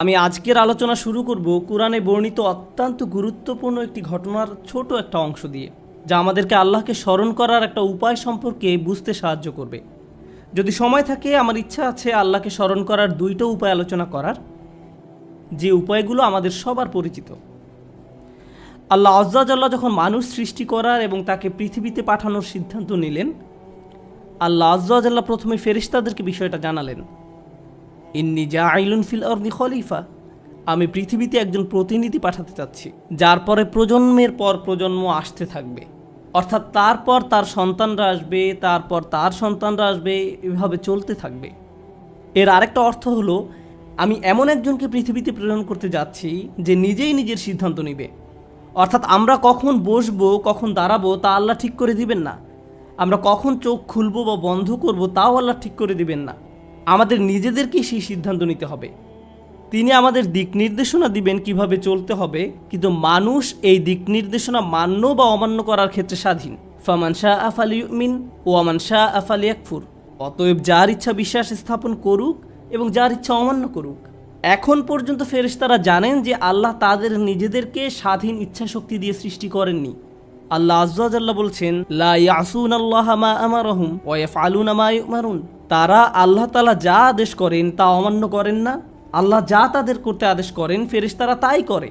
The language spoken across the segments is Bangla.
আমি আজকের আলোচনা শুরু করব কুরআনে বর্ণিত অত্যন্ত গুরুত্বপূর্ণ একটি ঘটনার ছোট একটা অংশ দিয়ে, যা আমাদেরকে আল্লাহকে স্মরণ করার একটা উপায় সম্পর্কে বুঝতে সাহায্য করবে। যদি সময় থাকে, আমার ইচ্ছা আছে আল্লাহকে স্মরণ করার দুইটা উপায় আলোচনা করার, যে উপায়গুলো আমাদের সবার পরিচিত। আল্লাহ আজ্জা জাল্লা যখন মানুষ সৃষ্টি করার এবং তাকে পৃথিবীতে পাঠানোর সিদ্ধান্ত নিলেন, আল্লাহ আজ্জা জাল্লা প্রথমে ফেরেশতাদেরকে বিষয়টা জানালেন, ইন্নী জাইলুন ফিল আরদি খলিফা, আমি পৃথিবীতে একজন প্রতিনিধি পাঠাতে চাচ্ছি, যার পরে প্রজন্মের পর প্রজন্ম আসতে থাকবে, অর্থাৎ তারপর তার সন্তানরা আসবে, তারপর তার সন্তানরা আসবে, এভাবে চলতে থাকবে। এর আরেকটা অর্থ হলো, আমি এমন একজনকে পৃথিবীতে প্রেরণ করতে যাচ্ছি যে নিজেই নিজের সিদ্ধান্ত নেবে। অর্থাৎ আমরা কখন বসবো, কখন দাঁড়াবো তা আল্লাহ ঠিক করে দিবেন না। আমরা কখন চোখ খুলবো বা বন্ধ করব তাও আল্লাহ ঠিক করে দিবেন না। আমাদের নিজেদেরকেই সেই সিদ্ধান্ত নিতে হবে। তিনি আমাদের দিক নির্দেশনা দিবেন কিভাবে চলতে হবে, কিন্তু মানুষ এই দিক নির্দেশনা মান্য বা অমান্য করার ক্ষেত্রে স্বাধীন। ফামান শাআ ফালিউমিন ওয়া মান শাআ ফালিয়াকফুর। অতএব যার ইচ্ছা বিশ্বাস স্থাপন করুক এবং যার ইচ্ছা অমান্য করুক। এখন পর্যন্ত ফেরেশতারা জানেন যে আল্লাহ তাদের নিজেদেরকে স্বাধীন ইচ্ছা শক্তি দিয়ে সৃষ্টি করেননি। আল্লাহ আজ্জা জাল্লা বলছেন, লা ইয়াসুনাল্লাহা মা আমারহুম ওয়া ইয়াফআলুনা মা ইউমারুন। তারা আল্লাহ তাআলা যা আদেশ করেন তা অমান্য করেন না। আল্লাহ যা তাদের করতে আদেশ করেন ফেরেশতারা তাই করে।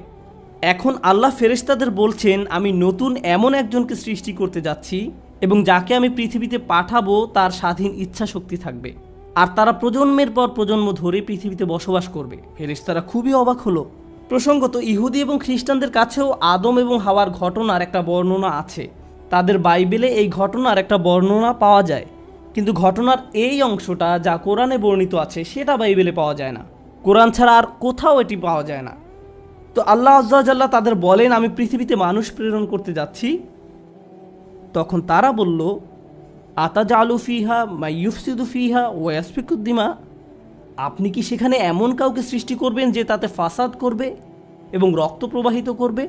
এখন আল্লাহ ফেরেশতাদের বলছেন, আমি নতুন এমন একজনকে সৃষ্টি করতে যাচ্ছি এবং যাকে আমি পৃথিবীতে পাঠাবো তার স্বাধীন ইচ্ছা শক্তি থাকবে, আর তারা প্রজন্মের পর প্রজন্ম ধরে পৃথিবীতে বসবাস করবে। ফেরেশতারা খুবই অবাক হলো। প্রসঙ্গত, ইহুদি এবং খ্রিস্টানদের কাছেও আদম এবং হাওয়ার ঘটনার একটা বর্ণনা আছে। তাদের বাইবেলে এই ঘটনার একটা বর্ণনা পাওয়া যায়, কিন্তু ঘটনার এই অংশটা যা কোরআনে বর্ণিত আছে সেটা বাইবেলে পাওয়া যায় না। কোরআন ছাড়া আর কোথাও এটি পাওয়া যায় না। তো আল্লাহ আজ্জা জাল্লা তাদের বলেন, আমি পৃথিবীতে মানুষ প্রেরণ করতে যাচ্ছি। তখন তারা বলল, আতাজালু ফিহা মা ইউফসিদু ফিহা ওয়া ইয়াসফিকুদ দিমা। আপনি কি সেখানে এমন কাউকে সৃষ্টি করবেন যে তাতে ফাসাদ করবে এবং রক্ত প্রবাহিত করবে?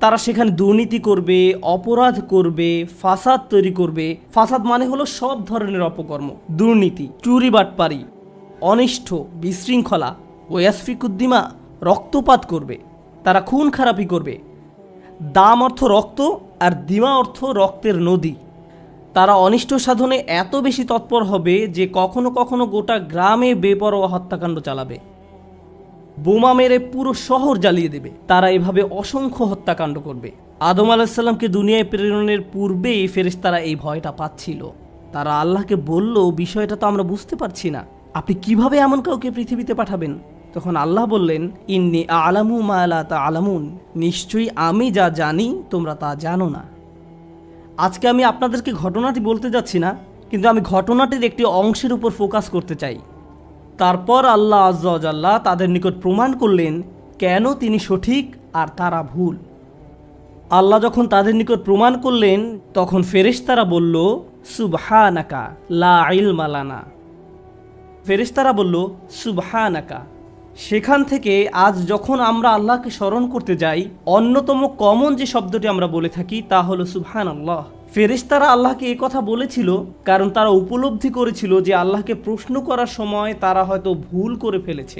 তারা সেখানে দুর্নীতি করবে, অপরাধ করবে, ফাসাদ তৈরি করবে। ফাসাদ মানে হলো সব ধরনের অপকর্ম, দুর্নীতি, চুরি বাটপারি, অনিষ্ঠ, বিশৃঙ্খলা। ওয়াসফিকুদ্দিমা, রক্তপাত করবে, তারা খুন খারাপি করবে। দাম অর্থ রক্ত আর দিমা অর্থ রক্তের নদী। তারা অনিষ্ট সাধনে এত বেশি তৎপর হবে যে কখনো কখনো গোটা গ্রামে বেপরোয়া হত্যাকাণ্ড চালাবে, বোমা মেরে পুরো শহর জ্বালিয়ে দেবে। তারা এভাবে অসংখ্য হত্যাকাণ্ড করবে। আদম আলাইসাল্লামকে দুনিয়ায় প্রেরণের পূর্বেই ফেরেশতারা এই ভয়টা পাচ্ছিল। তারা আল্লাহকে বলল, বিষয়টা তো আমরা বুঝতে পারছি না, আপনি কিভাবে এমন কাউকে পৃথিবীতে পাঠাবেন? তখন আল্লাহ বললেন, ইন্নী আ'লামু মা লা তা'লামুন, নিশ্চয়ই আমি যা জানি তোমরা তা জানো না। আজকে আমি আপনাদেরকে ঘটনাটি বলতে যাচ্ছি না, কিন্তু আমি ঘটনাটির একটি অংশের উপর ফোকাস করতে চাই। তারপর আল্লাহ আজ্জা ওয়া জাল্লা তাদের নিকট প্রমাণ করলেন কেন তিনি সঠিক আর তারা ভুল। আল্লাহ যখন তাদের নিকট প্রমাণ করলেন, তখন ফেরেশতারা বলল, সুবহানাকা লা ইলমা লানা। ফেরেশতারা বলল, সুবহানাকা। সেখান থেকে আজ যখন আমরা আল্লাহকে স্মরণ করতে যাই, অন্যতম কমন যে শব্দটি আমরা বলে থাকি তা হলো সুবহানাল্লাহ। ফেরেশতারা আল্লাহকে এই কথা বলেছিল কারণ তারা উপলব্ধি করেছিল যে আল্লাহকে প্রশ্ন করার সময় তারা হয়তো ভুল করে ফেলেছে।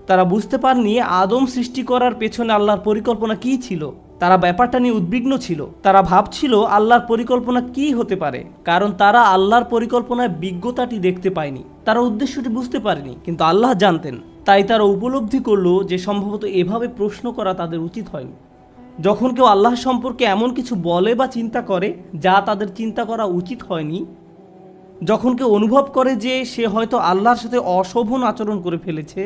তারা বুঝতে পারেনি আদম সৃষ্টি করার পেছনে আল্লাহর পরিকল্পনা কী ছিল। তারা ব্যাপারটা নিয়ে উদ্বিগ্ন ছিল। তারা ভাবছিল আল্লাহর পরিকল্পনা কি হতে পারে, কারণ তারা আল্লাহর পরিকল্পনায় বিজ্ঞতাটি দেখতে পায়নি। তারা উদ্দেশ্যটি বুঝতে পারেনি, কিন্তু আল্লাহ জানতেন। তাই তারা উপলব্ধি করলো যে সম্ভবত এভাবে প্রশ্ন করা তাদের উচিত হয়নি। যখন কেউ আল্লাহ সম্পর্কে এমন কিছু বলে বা চিন্তা করে যা তাদের চিন্তা করা উচিত হয়নি, যখন কেউ অনুভব করে যে সে হয়তো আল্লাহর সাথে অশোভন আচরণ করে ফেলেছে,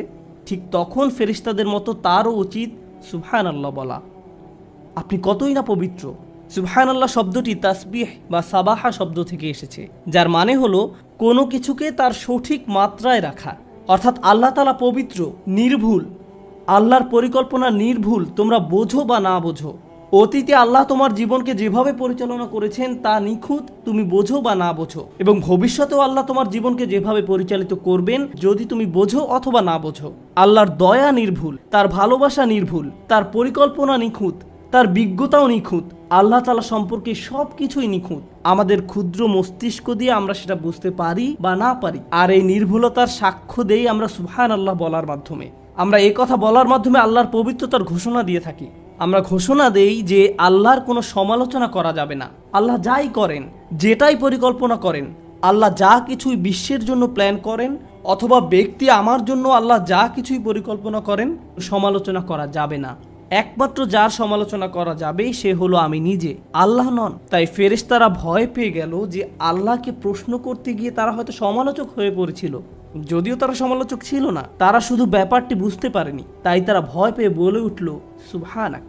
ঠিক তখন ফেরেশতাদের মতো তারও উচিত সুবহানাল্লাহ বলা। আপনি কতই না পবিত্র। সুবহানাল্লাহ শব্দটি তাসবিহ বা সাবাহা শব্দ থেকে এসেছে, যার মানে হলো কোনো কিছুকে তার সঠিক মাত্রায় রাখা। অর্থাৎ আল্লাহ তাআলা পবিত্র, নির্ভুল। আল্লাহর পরিকল্পনা নির্ভুল, তোমরা বোঝো বা না বোঝো। অতীতে আল্লাহ তোমার জীবনকে যেভাবে পরিচালনা করেছেন তা নিখুঁত, তুমি বোঝো বা না বোঝো, এবং ভবিষ্যতেও আল্লাহ তোমার জীবনকে যেভাবে পরিচালিত করবেন যদি তুমি বোঝো অথবা না বোঝো। আল্লাহর দয়া নির্ভুল, তার ভালোবাসা নির্ভুল, তার পরিকল্পনা নিখুঁত, তার বিজ্ঞতাও নিখুঁত। আল্লাহ তাআলা সম্পর্কে সব কিছুই নিখুঁত। আমাদের ক্ষুদ্র মস্তিষ্ক দিয়ে আমরা সেটা বুঝতে পারি বা না পারি, আর এই নির্ভুলতার সাক্ষ্য দেই আমরা সুবহানাল্লাহ বলার মাধ্যমে। আমরা এই কথা বলার মাধ্যমে আল্লাহর পবিত্রতার ঘোষণা দিয়ে থাকি। আমরা ঘোষণা দেই যে আল্লাহর কোনো সমালোচনা করা যাবে না। আল্লাহ যাই করেন, যেটাই পরিকল্পনা করেন, আল্লাহ যা কিছুই বিশ্বের জন্য প্ল্যান করেন, অথবা ব্যক্তি আমার জন্য আল্লাহ যা কিছুই পরিকল্পনা করেন, সমালোচনা করা যাবে না। একমাত্র যার সমালোচনা করা যাবে সে হলো আমি নিজে, আল্লাহ নন। তাই ফেরেশতারা ভয় পেয়ে গেল যে আল্লাহকে প্রশ্ন করতে গিয়ে তারা হয়তো সমালোচক হয়ে পড়েছিল। যদিও তারা সমালোচক ছিল না, তারা শুধু ব্যাপারটি বুঝতে পারেনি। তাই তারা ভয় পেয়ে বলে উঠল, সুবহানাক,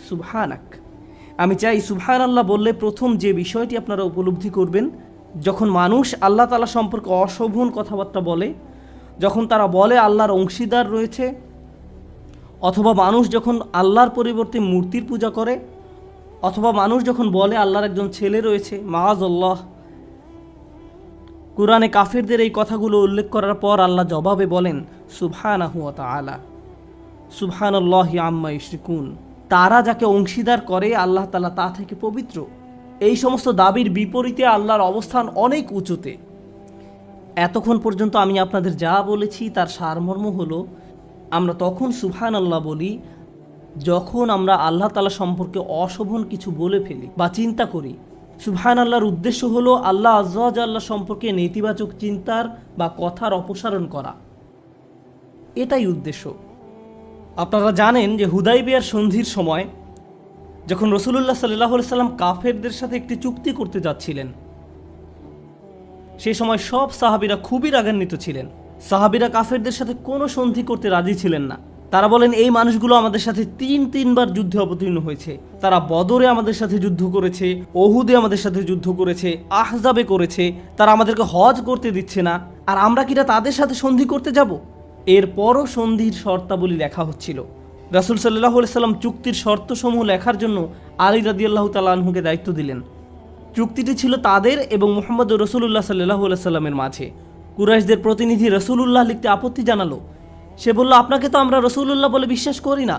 সুবহানাক। আমি চাই সুবহান আল্লাহ বললে প্রথম যে বিষয়টি আপনারা উপলব্ধি করবেন, যখন মানুষ আল্লাহ তাআলা সম্পর্কে অশোভন কথাবার্তা বলে, যখন তারা বলে আল্লাহর অংশীদার রয়েছে, অথবা মানুষ যখন আল্লাহর পরিবর্তে মূর্তির পূজা করে, অথবা মানুষ যখন বলে আল্লাহর একজন ছেলে রয়েছে, মাআযাল্লাহ, কুরআনে কাফেরদের এই কথাগুলো উল্লেখ করার পর আল্লাহ জবাবে বলেন, সুবহানাহু ওয়া তাআলা, সুবহানাল্লাহি আম্মা ইউশরিকুন। তারা যাকে অংশীদার করে আল্লাহ তাআলা তা থেকে পবিত্র। এই সমস্ত দাবির বিপরীতে আল্লাহর অবস্থান অনেক উঁচুতে। এতক্ষণ পর্যন্ত আমি আপনাদের যা বলেছি তার সারমর্ম হলো, আমরা তখন সুবহানাল্লাহ বলি যখন আমরা আল্লাহ তাআলা সম্পর্কে অশোভন কিছু বলে ফেলি বা চিন্তা করি। সুবহানাল্লাহর উদ্দেশ্য হলো আল্লাহ আযজা ওয়া জাল্লা সম্পর্কে নেতিবাচক চিন্তার বা কথার অপসারণ করা, এটাই উদ্দেশ্য। আপনারা জানেন যে হুদাইবিয়ার সন্ধির সময় যখন রাসূলুল্লাহ সাল্লাল্লাহু আলাইহি সাল্লাম কাফেরদের সাথে একটি চুক্তি করতে যাচ্ছিলেন, সেই সময় সব সাহাবীরা খুবই রাগান্বিত ছিলেন। সাহাবীরা কাফেরদের সাথে কোনো সন্ধি করতে রাজি ছিলেন না। তারা বলেন, এই মানুষগুলো আমাদের সাথে তিনবার যুদ্ধে অবতীর্ণ হয়েছে। তারা বদরে আমাদের সাথে যুদ্ধ করেছে, ওহুদে আমাদের সাথে যুদ্ধ করেছে, আহজাবে করেছে। তারা আমাদেরকে হজ করতে দিচ্ছে না, আর আমরা কিনা তাদের সাথে সন্ধি করতে যাব? এরপরও সন্ধির শর্তাবলী লেখা হচ্ছিল। রাসূল সাল্লাল্লাহু আলাইহি সাল্লাম চুক্তির শর্তসমূহ লেখার জন্য আলী রাদিয়াল্লাহু তাআলা আনহুকে দায়িত্ব দিলেন। চুক্তিটি ছিল তাদের এবং মুহাম্মদ রাসূলুল্লাহ সাল্লাল্লাহু আলাইহি সাল্লামের মাঝে। কুরাইশদের প্রতিনিধি রাসূলুল্লাহ লিখতে আপত্তি জানালো। সে বলল, আপনাকে তো আমরা রাসূলুল্লাহ বলে বিশ্বাস করি না,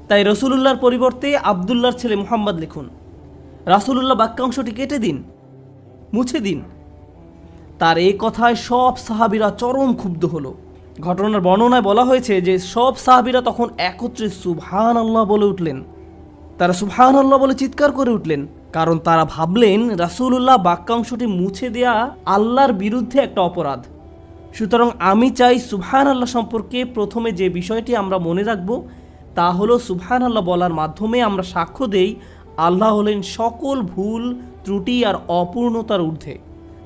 তাই রাসূলুল্লাহর পরিবর্তে আব্দুল্লাহর ছেলে মুহাম্মদ লিখুন। রাসূলুল্লাহ বাক্যাংশটি কেটে দিন, মুছে দিন। তার এই কথায় সব সাহাবীরা চরম ক্ষুব্ধ হলো। ঘটনার বর্ণনায় বলা হয়েছে যে সব সাহাবীরা তখন একত্রে সুবহানাল্লাহ বলে উঠলেন। তারা সুবহানাল্লাহ বলে চিৎকার করে উঠলেন, কারণ তারা ভাবলেন রাসূলুল্লাহ বাক্যাংশটি মুছে দেয়া আল্লাহর বিরুদ্ধে একটা অপরাধ। সুতরাং আমি চাই সুবহানাল্লাহ সম্পর্কে প্রথমে যে বিষয়টি আমরা মনে রাখব তা হলো, সুবহানাল্লাহ বলার মাধ্যমে আমরা সাক্ষ্য দেই আল্লাহ হলেন সকল ভুল, ত্রুটি আর অপূর্ণতার ঊর্ধ্বে।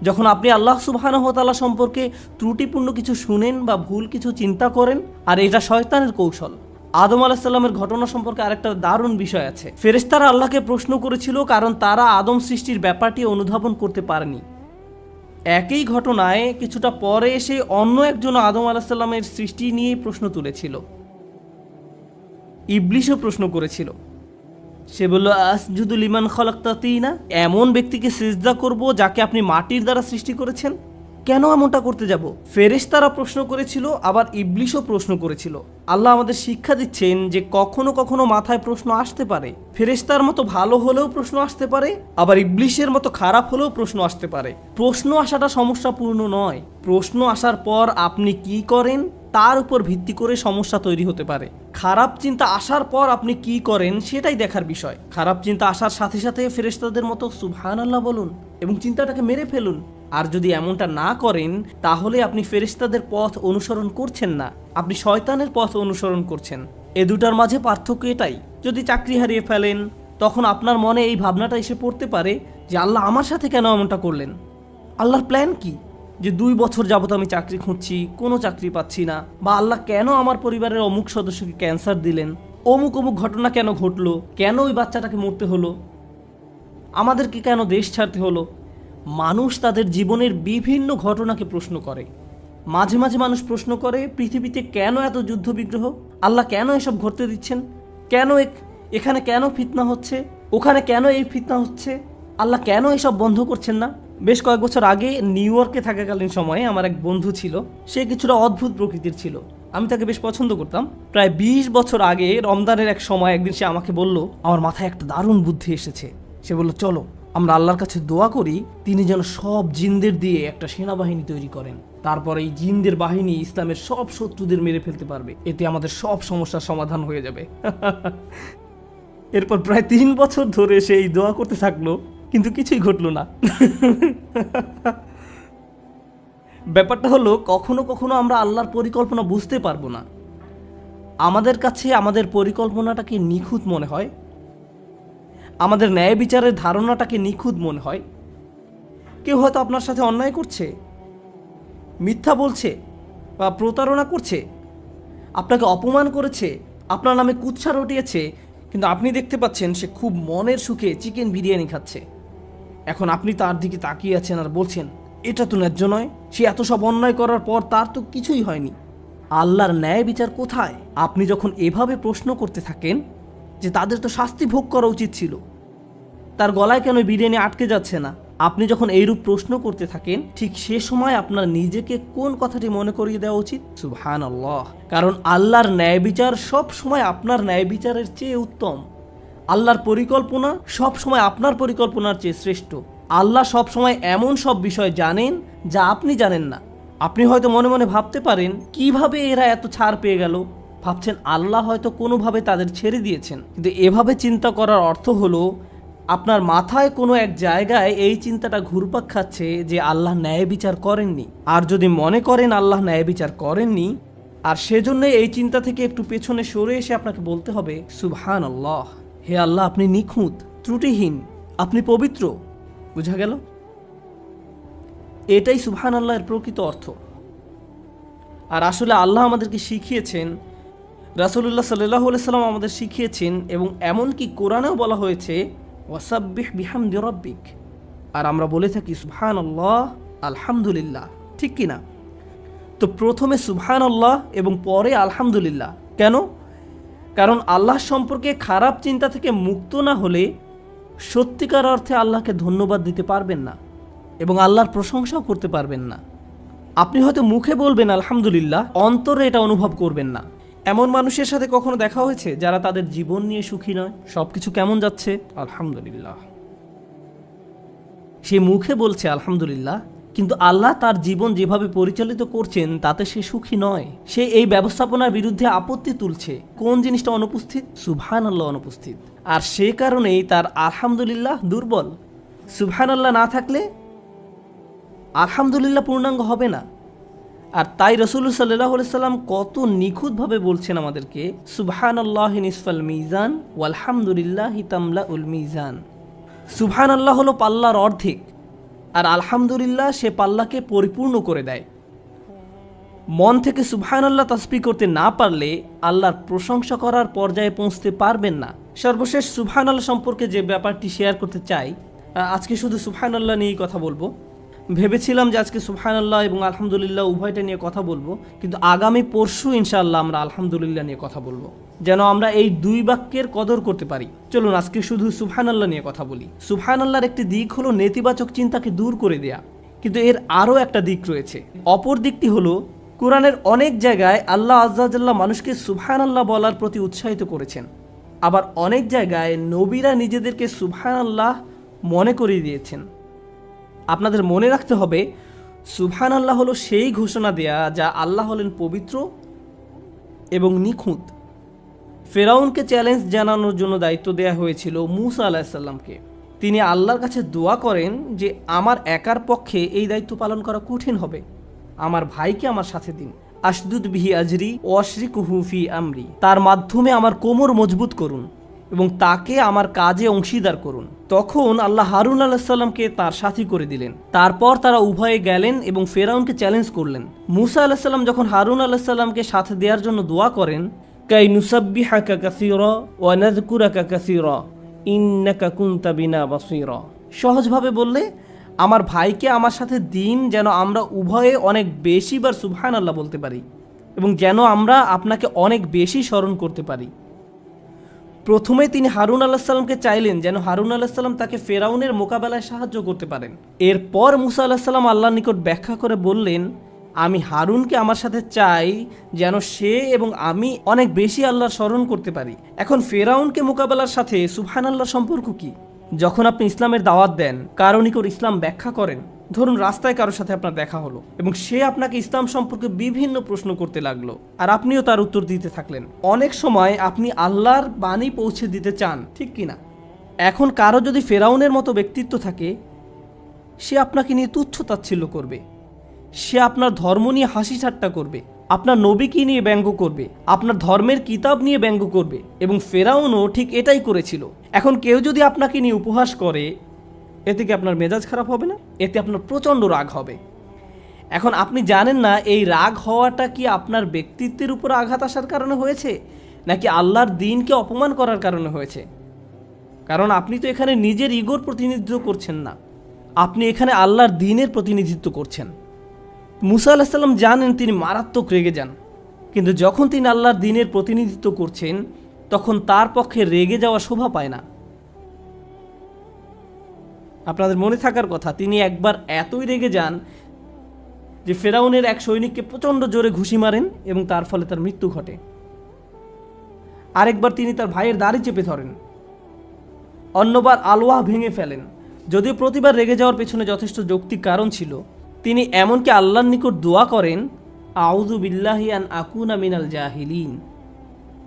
যখন আপনি আল্লাহ সুবহানাহু ওয়া তাআলা সম্পর্কে ত্রুটিপূর্ণ কিছু শুনেন বা ভুল কিছু চিন্তা করেন, আর এটা শয়তানের কৌশল। আদম আলাইহিস সালামের ঘটনা সম্পর্কে আরেকটা দারুণ বিষয় আছে। ফেরেশতারা আল্লাহকে প্রশ্ন করেছিল কারণ তারা আদম সৃষ্টির ব্যাপারটি অনুধাবন করতে পারেনি। একই ঘটনায় কিছুটা পরে এসে অন্য একজন আদম আলাইহিস সালামের সৃষ্টি নিয়ে প্রশ্ন তুলেছিল। ইবলিশও প্রশ্ন করেছিল। সে বলল, আসজুদু লিমান খালাকতা তিনা, এমন ব্যক্তিকে সিজদা করব যাকে আপনি মাটির দ্বারা সৃষ্টি করেছেন? কেন এমনটা করতে যাব? ফেরেশতারা প্রশ্ন করেছিল, আবার ইবলিশও প্রশ্ন করেছিল। আল্লাহ আমাদের শিক্ষা দিচ্ছেন যে কখনো কখনো মাথায় প্রশ্ন আসতে পারে। ফেরেশতার মতো ভালো হলেও প্রশ্ন আসতে পারে, আবার ইবলিশের মতো খারাপ হলেও প্রশ্ন আসতে পারে। প্রশ্ন আসাটা সমস্যাপূর্ণ নয়। প্রশ্ন আসার পর আপনি কি করেন তার উপর ভিত্তি করে সমস্যা তৈরি হতে পারে। খারাপ চিন্তা আসার পর আপনি কি করেন সেটাই দেখার বিষয়। খারাপ চিন্তা আসার সাথে সাথে ফেরেশতাদের মতো সুবহানাল্লাহ বলুন এবং চিন্তাটাকে মেরে ফেলুন। আর যদি এমনটা না করেন তাহলে আপনি ফেরেশতাদের পথ অনুসরণ করছেন না, আপনি শয়তানের পথ অনুসরণ করছেন। এ দুটার মাঝে পার্থক্য এটাই। যদি চাকরি হারিয়ে ফেলেন তখন আপনার মনে এই ভাবনাটা এসে পড়তে পারে যে আল্লাহ আমার সাথে কেন এমনটা করলেন? আল্লাহর প্ল্যান কি? যে 2 বছর যাবত আমি চাকরি খুঁজছি, কোনো চাকরি পাচ্ছি না, বা আল্লাহ কেন আমার পরিবারের অমুক সদস্যকে ক্যান্সার দিলেন, অমুক অমুক ঘটনা কেন ঘটলো, কেন ওই বাচ্চাটাকে মরতে হলো, আমাদেরকে কেন দেশ ছাড়তে হলো। মানুষ তাদের জীবনের বিভিন্ন ঘটনাকে প্রশ্ন করে। মাঝে মাঝে মানুষ প্রশ্ন করে, পৃথিবীতে কেন এত যুদ্ধ বিগ্রহ? আল্লাহ কেন এসব ঘটতে দিচ্ছেন? কেন এখানে কেন ফিতনা হচ্ছে? ওখানে কেন এই ফিতনা হচ্ছে? আল্লাহ কেন এসব বন্ধ করছেন না? বেশ কয়েক বছর আগে নিউ ইয়র্কে থাকাকালীন সময়ে আমার এক বন্ধু ছিল। সে কিছুটা অদ্ভুত প্রকৃতির ছিল। আমি তাকে বেশ পছন্দ করতাম। প্রায় 20 বছর আগে রমজানের এক সময় একদিন সে আমাকে বলল, আমার মাথায় একটা দারুণ বুদ্ধি এসেছে। সে বলল, চলো আমরা আল্লাহর কাছে দোয়া করি তিনি যেন সব জিনদের দিয়ে একটা সেনাবাহিনী তৈরি করেন। তারপর এই জিনদের বাহিনী ইসলামের সব শত্রুদের মেরে ফেলতে পারবে, এতে আমাদের সব সমস্যার সমাধান হয়ে যাবে। এরপর প্রায় 3 বছর ধরে সে এই দোয়া করতে থাকলো, কিন্তু কিছুই ঘটলো না। ব্যাপারটা হলো, কখনো কখনো আমরা আল্লাহর পরিকল্পনা বুঝতে পারবো না। আমাদের কাছে আমাদের পরিকল্পনাটাকে নিখুঁত মনে হয়, আমাদের ন্যায় বিচারের ধারণাটাকে নিখুঁত মনে হয়। কেউ হয়তো আপনার সাথে অন্যায় করছে, মিথ্যা বলছে বা প্রতারণা করছে, আপনাকে অপমান করেছে, আপনার নামে কুৎসা রটিয়েছে, কিন্তু আপনি দেখতে পাচ্ছেন সে খুব মনের সুখে চিকেন বিরিয়ানি খাচ্ছে। এখন আপনি তার দিকে তাকিয়ে আছেন আর বলছেন, এটা তো ন্যায্য নয়, সে এত সব অন্যায় করার পর তার তো কিছুই হয়নি, আল্লাহর ন্যায় বিচার কোথায়? আপনি যখন এভাবে প্রশ্ন করতে থাকেন যে তাদের তো শাস্তি ভোগ করা উচিত ছিল, তার গলায় কেন বিরিয়ানি আটকে যাচ্ছে না, আপনি যখন এইরূপ প্রশ্ন করতে থাকেন, ঠিক সে সময় আপনার নিজেকে কোন কথাটি মনে করিয়ে দেওয়া উচিত? সুবহানাল্লাহ। কারণ আল্লাহর ন্যায় বিচার সব সময় আপনার ন্যায় বিচারের চেয়ে উত্তম। আল্লাহর পরিকল্পনা সব সময় আপনার পরিকল্পনার চেয়ে শ্রেষ্ঠ। আল্লাহ সব সময় এমন সব বিষয় জানেন যা আপনি জানেন না। আপনি হয়তো মনে মনে ভাবতে পারেন, কিভাবে এরা এত ছাড় পেয়ে গেল? ভাবছেন আল্লাহ হয়তো কোনোভাবে তাদের ছেড়ে দিয়েছেন, কিন্তু এভাবে চিন্তা করার অর্থ হলো আপনার মাথায় কোনো এক জায়গায় এই চিন্তাটা ঘুরপাক খাচ্ছে যে আল্লাহ ন্যায় বিচার করেননি। আর যদি মনে করেন আল্লাহ ন্যায় বিচার করেননি, আর সেজন্য এই চিন্তা থেকে একটু পেছনে সরে এসে আপনাকে বলতে হবে, সুবহানাল্লাহ, হে আল্লাহ, আপনি নিখুঁত, ত্রুটিহীন, আপনি পবিত্র। বুঝা গেল? এটাই সুবহানাল্লাহর প্রকৃত অর্থ। আর আসলে আল্লাহ আমাদেরকে শিখিয়েছেন, রাসূলুল্লাহ সাল্লাল্লাহু আলাইহি সাল্লাম আমাদের শিখিয়েছেন, এবং এমনকি কোরআনেও বলা হয়েছে, ওয়াসাব্বিহ বিহামদি রাব্বিক। আর আমরা বলে থাকি সুবহানাল্লাহ, আলহামদুলিল্লাহ, ঠিক কি না? তো প্রথমে সুবহানাল্লাহ এবং পরে আলহামদুলিল্লাহ। কেন? কারণ আল্লাহ সম্পর্কে খারাপ চিন্তা থেকে মুক্ত না হলে সত্যিকার অর্থে আল্লাহকে ধন্যবাদ দিতে পারবেন না এবং আল্লাহর প্রশংসাও করতে পারবেন না। আপনি হয়তো মুখে বলবেন আলহামদুলিল্লাহ, অন্তরে এটা অনুভব করবেন না। এমন মানুষের সাথে কখনো দেখা হয়েছে যারা তাদের জীবন নিয়ে সুখী নয়? সবকিছু কেমন যাচ্ছে? আলহামদুলিল্লাহ। সে মুখে বলছে আলহামদুলিল্লাহ, কিন্তু আল্লাহ তার জীবন যেভাবে পরিচালিত করছেন তাতে সে সুখী নয়। সে এই ব্যবস্থাপনার বিরুদ্ধে আপত্তি তুলছে। কোন জিনিসটা অনুপস্থিত? সুবহানাল্লাহ অনুপস্থিত। আর সে কারণেই তার আলহামদুলিল্লাহ দুর্বল। সুবহানাল্লাহ না থাকলে আলহামদুলিল্লাহ পূর্ণাঙ্গ হবে না। আর তাই রাসূলুল্লাহ সাল্লাল্লাহু আলাইহি সাল্লাম কত নিখুঁতভাবে বলছেন আমাদেরকে, সুবহানাল্লাহি নিসফাল মিজান ওয়ালহামদুলিল্লাহি তামলাউল মিজান। সুবহানাল্লাহ হলো পাল্লার অর্ধেক, আর আলহামদুলিল্লাহ সে পাল্লাকে পরিপূর্ণ করে দেয়। মন থেকে সুবহানাল্লাহ তাসবিহ করতে না পারলে আল্লাহর প্রশংসা করার পর্যায়ে পৌঁছতে পারবেন না। সর্বশেষ সুবহানাল্লাহ সম্পর্কে যে ব্যাপারটি শেয়ার করতে চাই, আজকে শুধু সুবহানাল্লাহ নিয়েই কথা বলবো। ভেবেছিলাম যে আজকে সুবহানাল্লাহ এবং আলহামদুলিল্লাহ উভয়টা নিয়ে কথা বলবো, কিন্তু আগামী পরশু ইনশাআল্লাহ আমরা আলহামদুলিল্লাহ নিয়ে কথা বলবো, যেন আমরা এই দুই বাক্যের কদর করতে পারি। চলুন আজকে শুধু সুবহানাল্লাহ নিয়ে কথা বলি। সুবহানাল্লাহর একটি দিক হলো নেতিবাচক চিন্তাকে দূর করে দেয়া, কিন্তু এর আরও একটা দিক রয়েছে। অপর দিকটি হলো, কোরআনের অনেক জায়গায় আল্লাহ আজ্জা ওয়াজাল্লাহ মানুষকে সুবহানাল্লাহ বলার প্রতি উৎসাহিত করেছেন। আবার অনেক জায়গায় নবীরা নিজেদেরকে সুবহানাল্লাহ মনে করিয়ে দিয়েছেন। আপনাদের মনে রাখতে হবে, সুবহানাল্লাহ হলো সেই ঘোষণা দেয়া যা আল্লাহ হলেন পবিত্র এবং নিখুঁত। ফেরাউনকে চ্যালেঞ্জ জানানোর জন্য দায়িত্ব দেয়া হয়েছিল মূসা আলাইহিস সালামকে। তিনি আল্লাহর কাছে দোয়া করেন যে আমার একার পক্ষে এই দায়িত্ব পালন করা কঠিন হবে, আমার ভাইকে আমার সাথে দিন। আশদুদ বিহি আজরি ওয়াশরিকুহু ফি আমরি, তার মাধ্যমে আমার কোমর মজবুত করুন এবং তাকে আমার কাজে অংশীদার করুন। তখন আল্লাহ হারুন আলাইহিস সালামকে তার সাথী করে দিলেন। তারপর তারা উভয়ে গেলেন এবং ফেরাউনকে চ্যালেঞ্জ করলেন। মূসা আলাইহিস সালাম যখন হারুন আলাইহিস সালামকে সাথে দেওয়ার জন্য দোয়া করেন, কাই নুসাব্বিহাকা কাসীরা ওয়া নাযকুরাকা কাসীরা ইন্নাকা কুনতা বিনা বাসীরা, সহজভাবে বললে, আমার ভাইকে আমার সাথে দিন যেন আমরা উভয়ে অনেক বেশিবার সুবহানাল্লাহ বলতে পারি এবং যেন আমরা আপনাকে অনেক বেশি স্মরণ করতে পারি। প্রথমে তিনি হারুন আলাইহিস সালামকে চাইলেন যেন হারুন আলাইহিস সালাম তাকে ফেরাউনের মোকাবেলায় সাহায্য করতে পারেন। এরপর মূসা আলাইহিস সালাম আল্লাহর নিকট ব্যাখ্যা করে বললেন, আমি হারুনকে আমার সাথে চাই যেন সে এবং আমি অনেক বেশি আল্লাহর স্মরণ করতে পারি। এখন ফেরাউনকে মোকাবেলার সাথে সুবহানাল্লাহর সম্পর্ক কি? যখন আপনি ইসলামের দাওয়াত দেন, কারো নিকট ইসলাম ব্যাখ্যা করেন, ধরুন রাস্তায় কারোর সাথে আপনার দেখা হলো এবং সে আপনাকে ইসলাম সম্পর্কে বিভিন্ন প্রশ্ন করতে লাগলো, আর আপনিও তার উত্তর দিতে থাকলেন। অনেক সময় আপনি আল্লাহর বাণী পৌঁছে দিতে চান, ঠিক কিনা? এখন কারো যদি ফেরাউনের মতো ব্যক্তিত্ব থাকে, সে আপনাকে নিয়ে তুচ্ছ তাচ্ছিল্য করবে, সে আপনার ধর্ম নিয়ে হাসি ঠাট্টা করবে, আপনার নবীকে নিয়ে ব্যঙ্গ করবে, আপনার ধর্মের কিতাব নিয়ে ব্যঙ্গ করবে, এবং ফেরাউনও ঠিক এটাই করেছিল। এখন কেউ যদি আপনাকে নিয়ে উপহাস করে, এতে কি আপনার মেজাজ খারাপ হবে না? এতে আপনার প্রচণ্ড রাগ হবে। এখন আপনি জানেন না এই রাগ হওয়াটা কি আপনার ব্যক্তিত্বের উপর আঘাত আসার কারণে হয়েছে, নাকি আল্লাহর দ্বীনকে অপমান করার কারণে হয়েছে। কারণ আপনি তো এখানে নিজের ইগোর প্রতিনিধিত্ব করছেন না, আপনি এখানে আল্লাহর দ্বীনের প্রতিনিধিত্ব করছেন। মুসা আলাইহিস সালাম জানেন তিনি মারাত্মক রেগে যান, কিন্তু যখন তিনি আল্লাহর দ্বীনের প্রতিনিধিত্ব করছেন, তখন তার পক্ষে রেগে যাওয়া শোভা পায় না। আপনাদের মনে থাকার কথা, তিনি একবার এতই রেগে যান যে ফেরাউনের এক সৈনিককে প্রচণ্ড জোরে ঘুষি মারেন এবং তার ফলে তার মৃত্যু ঘটে। আরেকবার তিনি তার ভাইয়ের দাড়ি চেপে ধরেন, অন্যবার আলওয়াহ ভেঙে ফেলেন। যদিও প্রতিবার রেগে যাওয়ার পেছনে যথেষ্ট যৌক্তিক কারণ ছিল, তিনি এমনকি আল্লাহর নিকট দোয়া করেন, আউযু বিল্লাহি আন আকুনা মিনাল জাহিলিন।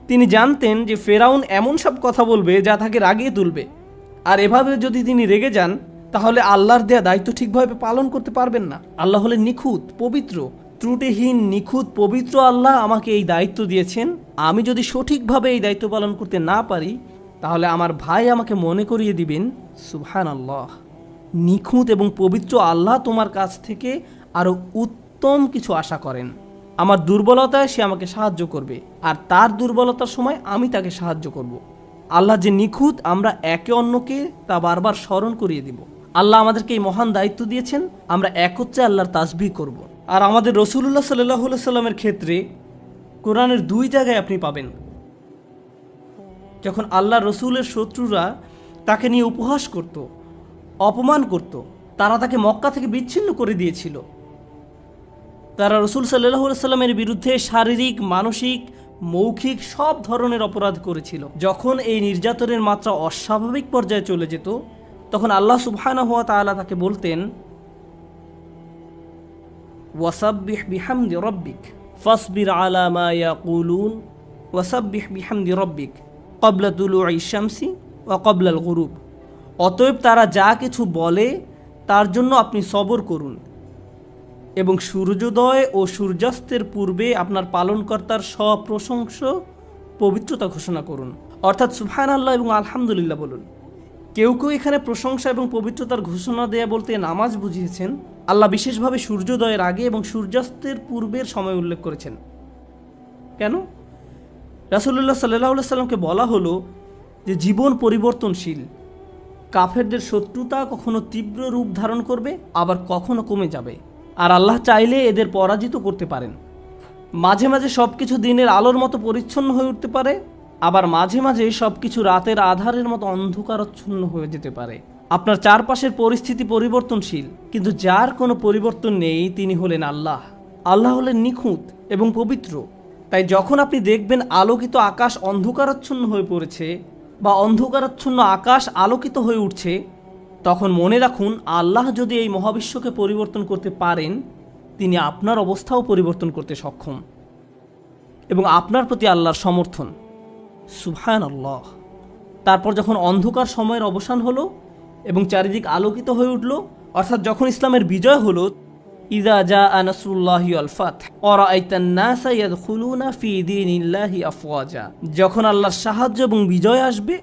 তিনি জানতেন যে ফেরাউন এমন সব কথা বলবে যা তাকে রাগিয়ে তুলবে, আর এভাবে যদি তিনি রেগে যান তাহলে আল্লাহর দেয়া দায়িত্ব ঠিকভাবে পালন করতে পারবেন না। আল্লাহ হলেন নিখুঁত, পবিত্র, ত্রুটিহীন, নিখুঁত, পবিত্র। আল্লাহ আমাকে এই দায়িত্ব দিয়েছেন, আমি যদি সঠিকভাবে এই দায়িত্ব পালন করতে না পারি তাহলে আমার ভাই আমাকে মনে করিয়ে দিবেন, সুবহানাল্লাহ, নিখুঁত এবং পবিত্র আল্লাহ তোমার কাছ থেকে আরও উত্তম কিছু আশা করেন। আমার দুর্বলতায় সে আমাকে সাহায্য করবে, আর তার দুর্বলতার সময় আমি তাকে সাহায্য করব। আল্লাহ যে নিখুঁত, আমরা একে অন্যকে তা বারবার স্মরণ করিয়ে দিব। আল্লাহ আমাদেরকে এই মহান দায়িত্ব দিয়েছেন, আমরা একত্রে আল্লাহর তাসবিহ করব। আর আমাদের রাসূলুল্লাহ সাল্লাল্লাহু আলাইহি সাল্লামের ক্ষেত্রে কোরআনের 2 জায়গায় আপনি পাবেন যখন আল্লাহ রসুলের শত্রুরা তাকে নিয়ে উপহাস করত, অপমান করত, তারা তাকে মক্কা থেকে বিচ্ছিন্ন করে দিয়েছিল। তারা রসুল সাল্লাল্লাহু আলাইহি সাল্লামের বিরুদ্ধে শারীরিক, মানসিক, মৌখিক সব ধরনের অপরাধ করেছিল। যখন এই নির্যাতনের মাত্রা অস্বাভাবিক পর্যায়ে চলে যেত, তখন আল্লাহ সুবহানাহু ওয়া তাআলা তাকে বলতেন, ওয়াসাব্বিহ বিহামদি রাব্বিক ফাসবির আলা মা ইয়াকুলুন ওয়াসাব্বিহ বিহামদি রাব্বিক ক্বাবলা তুলুই শামসি ওয়া ক্বাবলাল গুরুব। অতএব তারা যা কিছু বলে তার জন্য আপনি সবর করুন এবং সূর্যোদয় ও সূর্যাস্তের পূর্বে আপনার পালনকর্তার সপ্রশংস পবিত্রতা ঘোষণা করুন, অর্থাৎ সুবহানাল্লাহ এবং আলহামদুলিল্লাহ বলুন। কেউ কেউ এখানে প্রশংসা এবং পবিত্রতার ঘোষণা দেয়া বলতে নামাজ বুঝিয়েছেন। আল্লাহ বিশেষভাবে সূর্যোদয়ের আগে এবং সূর্যাস্তের পূর্বের সময় উল্লেখ করেছেন। কেন? রাসূলুল্লাহ সাল্লাল্লাহু আলাইহি সাল্লামকে বলা হলো যে জীবন পরিবর্তনশীল, কাফেরদের শত্রুতা কখনো তীব্র রূপ ধারণ করবে, আবার কখনো কমে যাবে, আর আল্লাহ চাইলে এদের পরাজিত করতে পারেন। মাঝে মাঝে সব কিছু দিনের আলোর মতো পরিচ্ছন্ন হয়ে উঠতে পারে, আবার মাঝে মাঝে সব কিছু রাতের আধারের মতো অন্ধকারাচ্ছন্ন হয়ে যেতে পারে। আপনার চারপাশের পরিস্থিতি পরিবর্তনশীল, কিন্তু যার কোনো পরিবর্তন নেই তিনি হলেন আল্লাহ। আল্লাহ হলেন নিখুঁত এবং পবিত্র। তাই যখন আপনি দেখবেন আলোকিত আকাশ অন্ধকারাচ্ছন্ন হয়ে পড়েছে বা অন্ধকারাচ্ছন্ন আকাশ আলোকিত হয়ে উঠছে, তখন মনে রাখুন আল্লাহ যদি এই মহাবিশ্বকে পরিবর্তন করতে পারেন, তিনি আপনার অবস্থাও পরিবর্তন করতে সক্ষম, এবং আপনার প্রতি আল্লাহর সমর্থন। সুবহানাল্লাহ। তারপর যখন অন্ধকার সময়ের অবসান হলো এবং চারিদিক আলোকিত হয়ে উঠল, অর্থাৎ যখন ইসলামের বিজয় হলো, ইযা জাআ নাসরুল্লাহি ওয়াল ফাতহ ওয়া রাআইতান নাসা ইয়াদখুলুনা ফি দীনিল্লাহি আফওয়াজা, যখন আল্লাহর সাহায্য এবং বিজয় আসবে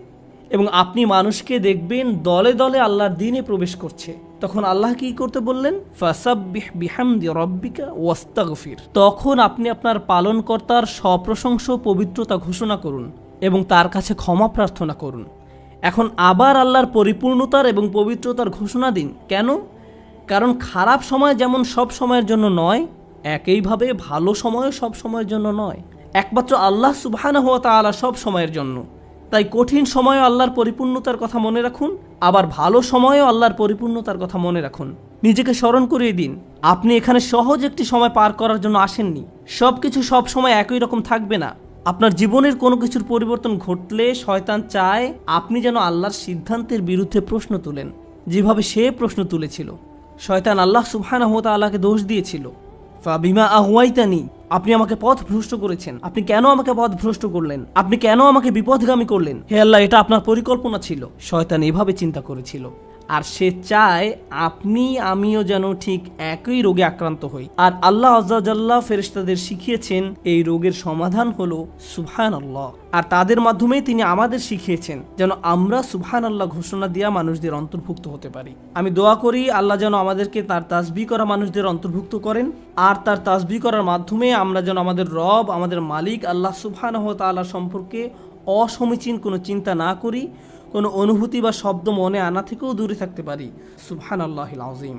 এবং আপনি মানুষকে দেখবেন দলে দলে আল্লাহর দ্বীনে প্রবেশ করছে, তখন আল্লাহ কি করতে বললেন? ফাসাব্বিহ বিহামদি রাব্বিকা ওয়াস্তাগফির। তখন আপনি আপনার পালনকর্তার সপ্রশংস পবিত্রতা ঘোষণা করুন এবং তার কাছে ক্ষমা প্রার্থনা করুন। এখন আবার আল্লাহর পরিপূর্ণতার এবং পবিত্রতার ঘোষণা দিন। কেন? কারণ খারাপ সময় যেমন সব সময়ের জন্য নয়, একইভাবে ভালো সময়ও সব সময়ের জন্য নয়। একমাত্র আল্লাহ সুবহানাহু ওয়া তাআলা সব সময়ের জন্য। তাই কঠিন সময়েও আল্লাহর পরিপূর্ণতার কথা মনে রাখুন, আবার ভালো সময়েও আল্লাহর পরিপূর্ণতার কথা মনে রাখুন। নিজেকে স্মরণ করিয়ে দিন, আপনি এখানে সহজ একটি সময় পার করার জন্য আসেননি। সব কিছু সব সময় একই রকম থাকবে না। আপনার জীবনের কোনো কিছুর পরিবর্তন ঘটলে শয়তান চায় আপনি যেন আল্লাহর সিদ্ধান্তের বিরুদ্ধে প্রশ্ন তুলেন, যেভাবে সে প্রশ্ন তুলেছিল। শয়তান আল্লাহ সুবহানাহু ওয়া তাআলাকে দোষ দিয়েছিল, ফাবিমা আগওয়াইতানি, আপনি আমাকে পথ ভ্রষ্ট করেছেন, আপনি কেন আমাকে পথ ভ্রষ্ট করলেন, আপনি কেন আমাকে বিপথগামী করলেন, হে আল্লাহ এটা আপনার পরিকল্পনা ছিল। শয়তান এভাবে চিন্তা করেছিল, আর সে চায় আপনি আমিও যেন ঠিক একই রোগে আক্রান্ত হই। আর আল্লাহ আযজা ওয়া জাল্লা ফেরেশতাদের শিখিয়েছেন এই রোগের সমাধান হলো সুবহানাল্লাহ, আর তাদের মাধ্যমে তিনি আমাদের শিখিয়েছেন যেন আমরা সুবহানাল্লাহ ঘোষণা দিয়া মানুষদের অন্তর্ভুক্ত হতে পারি। আমি দোয়া করি আল্লাহ যেন আমাদেরকে তার তাসবিহ করা মানুষদের অন্তর্ভুক্ত করেন, আর তার তাসবিহ করার মাধ্যমে আমরা যেন আমাদের রব, আমাদের মালিক আল্লাহ সুবহানাহু ওয়া তাআলা সম্পর্কে অসমীচীন কোনো চিন্তা না করি, কোনো অনুভূতি বা শব্দ মনে আনা থেকেও দূরে থাকতে পারি। সুবহানাল্লাহিল আযীম।